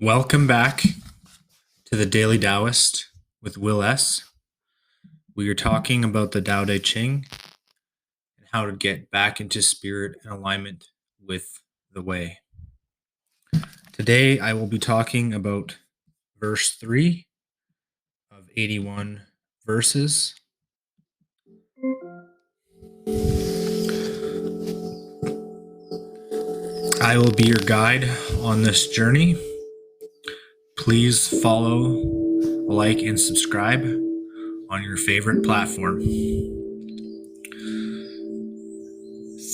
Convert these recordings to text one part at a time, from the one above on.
Welcome back to the Daily Taoist with Will S. We are talking about the Tao Te Ching and how to get back into spirit and alignment with the way. Today I will be talking about verse 3 of 81 verses. I will be your guide on this journey. Please follow, like, and subscribe on your favorite platform.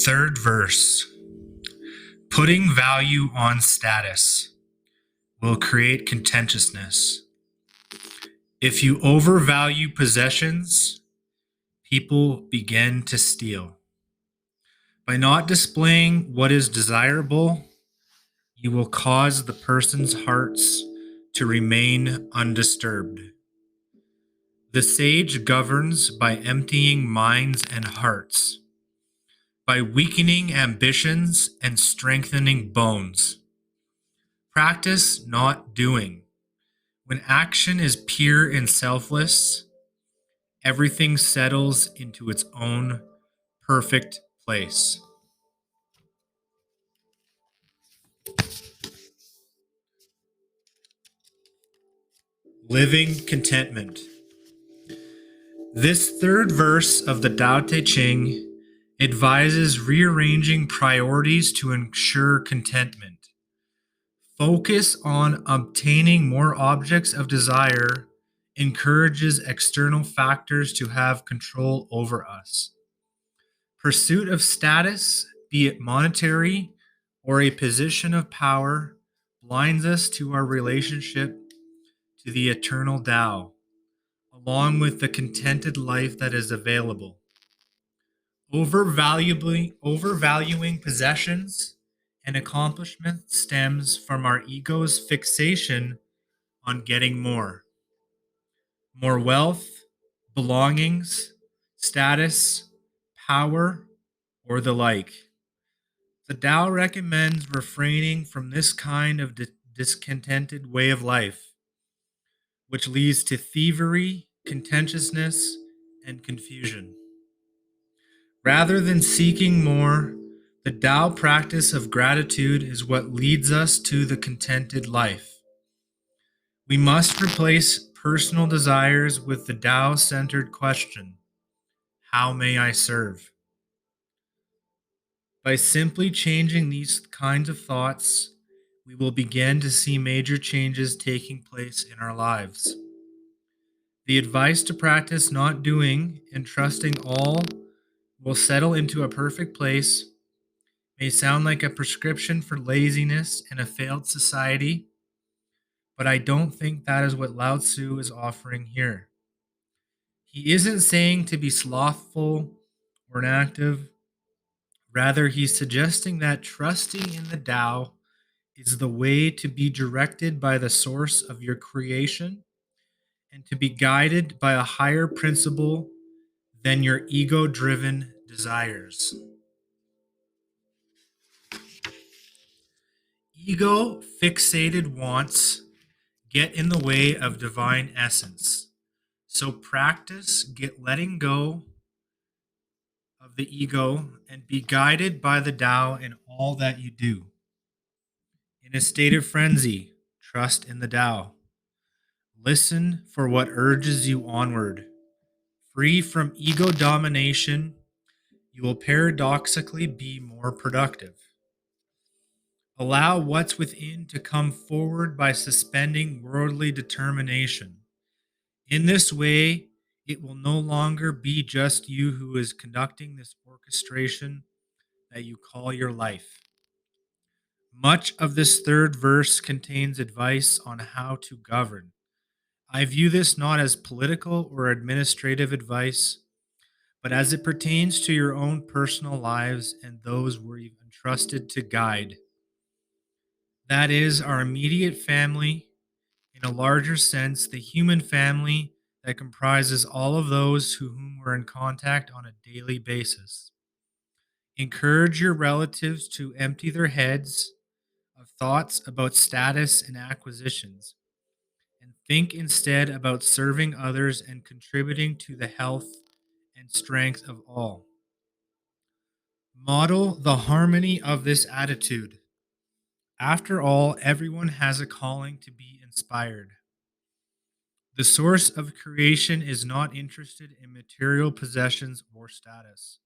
Third verse. Putting value on status will create contentiousness. If you overvalue possessions, people begin to steal. By not displaying what is desirable, you will cause the person's hearts to remain undisturbed. The sage governs by emptying minds and hearts, by weakening ambitions and strengthening bones. Practice not doing. When action is pure and selfless, everything settles into its own perfect place. Living contentment. This third verse of the Tao Te Ching advises rearranging priorities to ensure contentment. Focus on obtaining more objects of desire encourages external factors to have control over us. Pursuit of status, be it monetary or a position of power, blinds us to our relationship to the eternal Tao, along with the contented life that is available. Overvaluing possessions and accomplishment stems from our ego's fixation on getting more wealth, belongings, status, power, or the like. The Tao recommends refraining from this kind of discontented way of life, which leads to thievery, contentiousness, and confusion. Rather than seeking more, the Tao practice of gratitude is what leads us to the contented life. We must replace personal desires with the Tao-centered question, how may I serve? By simply changing these kinds of thoughts, we will begin to see major changes taking place in our lives. The advice to practice not doing and trusting all will settle into a perfect place may sound like a prescription for laziness in a failed society, but I don't think that is what Lao-Tzu is offering here. He isn't saying to be slothful or inactive. Rather, he's suggesting that trusting in the Tao is the way to be directed by the source of your creation and to be guided by a higher principle than your ego-driven desires. Ego-fixated wants get in the way of divine essence. So practice letting go of the ego and be guided by the Tao in all that you do. In a state of frenzy, trust in the Tao. Listen for what urges you onward. Free from ego domination, you will paradoxically be more productive. Allow what's within to come forward by suspending worldly determination. In this way, it will no longer be just you who is conducting this orchestration that you call your life. Much of this third verse contains advice on how to govern. I view this not as political or administrative advice, but as it pertains to your own personal lives and those we're entrusted to guide. That is, our immediate family, in a larger sense, the human family that comprises all of those whom we're in contact on a daily basis. Encourage your relatives to empty their heads of thoughts about status and acquisitions, and think instead about serving others and contributing to the health and strength of all. Model the harmony of this attitude. After all, everyone has a calling to be inspired. The source of creation is not interested in material possessions or status.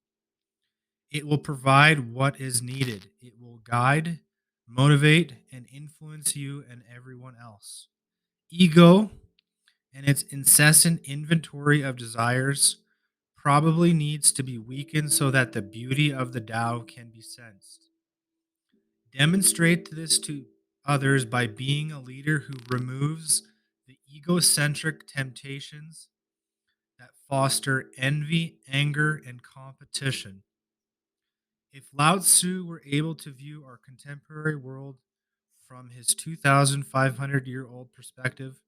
It will provide what is needed. It will guide, motivate, and influence you and everyone else. Ego and its incessant inventory of desires probably needs to be weakened so that the beauty of the Tao can be sensed. Demonstrate this to others by being a leader who removes the egocentric temptations that foster envy, anger, and competition. If Lao-Tzu were able to view our contemporary world from his 2,500-year-old perspective,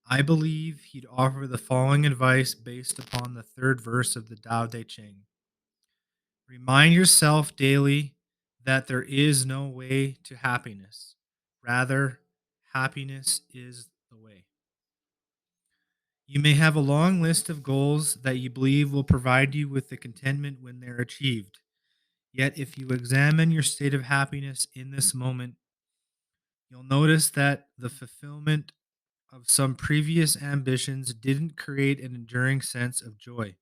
I believe he'd offer the following advice based upon the third verse of the Tao Te Ching. Remind yourself daily that there is no way to happiness. Rather, happiness is the way. You may have a long list of goals that you believe will provide you with the contentment when they're achieved. Yet, if you examine your state of happiness in this moment, you'll notice that the fulfillment of some previous ambitions didn't create an enduring sense of joy.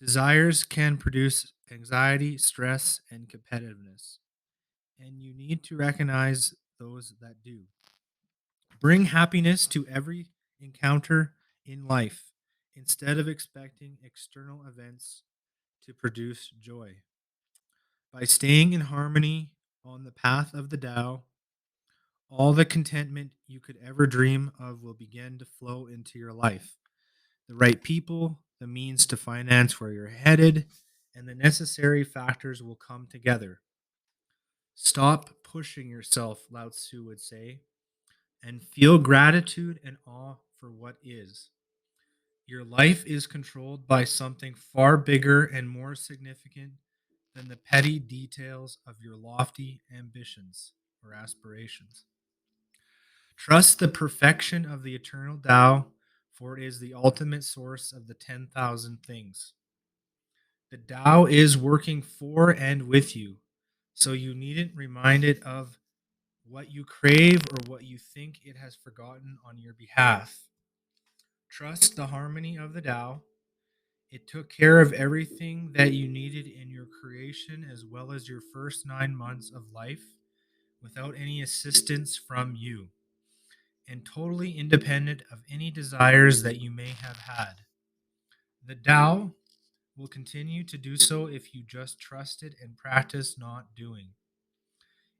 Desires can produce anxiety, stress, and competitiveness, and you need to recognize those that do. Bring happiness to every encounter in life instead of expecting external events to produce joy. By staying in harmony on the path of the Tao, all the contentment you could ever dream of will begin to flow into your life. The right people, the means to finance where you're headed, and the necessary factors will come together. Stop pushing yourself, Lao Tzu would say, and feel gratitude and awe for what is. Your life is controlled by something far bigger and more significant than the petty details of your lofty ambitions or aspirations. Trust the perfection of the eternal Tao, for it is the ultimate source of the 10,000 things. The Tao is working for and with you, so you needn't remind it of what you crave or what you think it has forgotten on your behalf. Trust the harmony of the Tao. It took care of everything that you needed in your creation as well as your first 9 months of life without any assistance from you, and totally independent of any desires that you may have had. The Tao will continue to do so if you just trust it and practice not doing.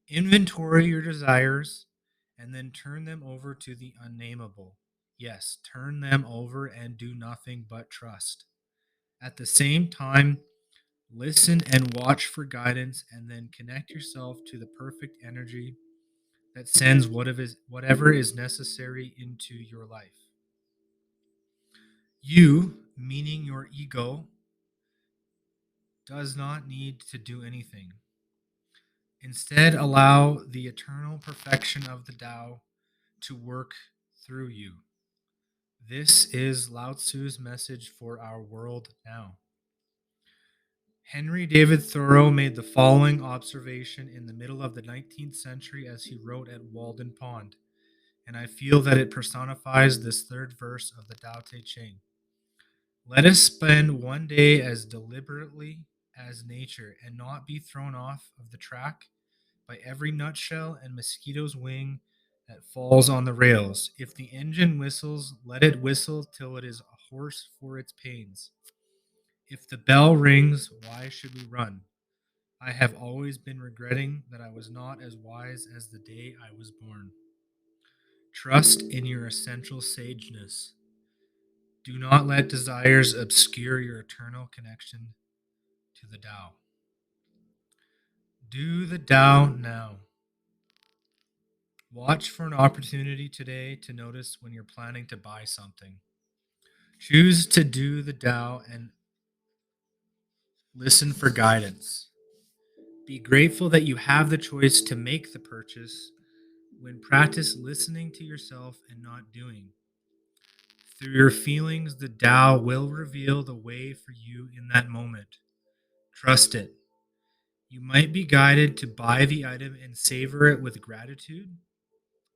Inventory your desires and then turn them over to the unnameable. Yes, turn them over and do nothing but trust. At the same time, listen and watch for guidance and then connect yourself to the perfect energy that sends whatever is necessary into your life. You, meaning your ego, does not need to do anything. Instead, allow the eternal perfection of the Tao to work through you. This is Lao Tzu's message for our world now. Henry David Thoreau made the following observation in the middle of the 19th century as he wrote at Walden Pond, and I feel that it personifies this third verse of the Tao Te Ching. Let us spend one day as deliberately as nature and not be thrown off of the track by every nutshell and mosquito's wing that falls on the rails. If the engine whistles, let it whistle till it is hoarse for its pains. If the bell rings, why should we run? I have always been regretting that I was not as wise as the day I was born. Trust in your essential sageness. Do not let desires obscure your eternal connection to the Tao. Do the Tao now. Watch for an opportunity today to notice when you're planning to buy something. Choose to do the Tao and listen for guidance. Be grateful that you have the choice to make the purchase when practice listening to yourself and not doing. Through your feelings, the Tao will reveal the way for you in that moment. Trust it. You might be guided to buy the item and savor it with gratitude,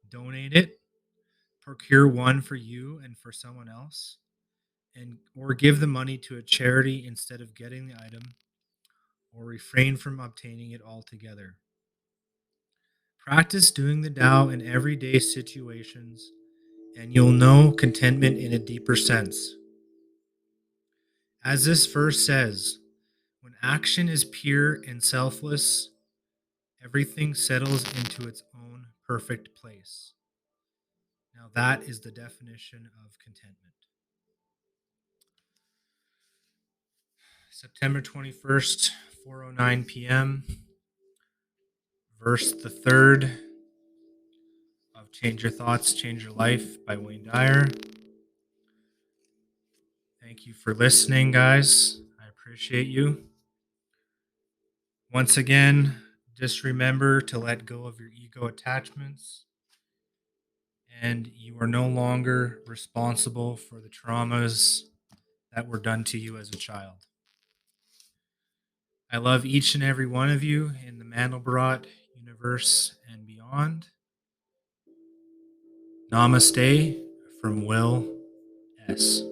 donate it, procure one for you and for someone else, and or give the money to a charity instead of getting the item, or refrain from obtaining it altogether. Practice doing the Tao in everyday situations, and you'll know contentment in a deeper sense. As this verse says, when action is pure and selfless, everything settles into its own perfect place. Now, that is the definition of contentment. September 21st, 4:09 p.m. Verse the third of Change Your Thoughts, Change Your Life by Wayne Dyer. Thank you for listening, guys. I appreciate you. Once again, just remember to let go of your ego attachments, and you are no longer responsible for the traumas that were done to you as a child. I love each and every one of you in the Mandelbrot universe and beyond. Namaste from Will S.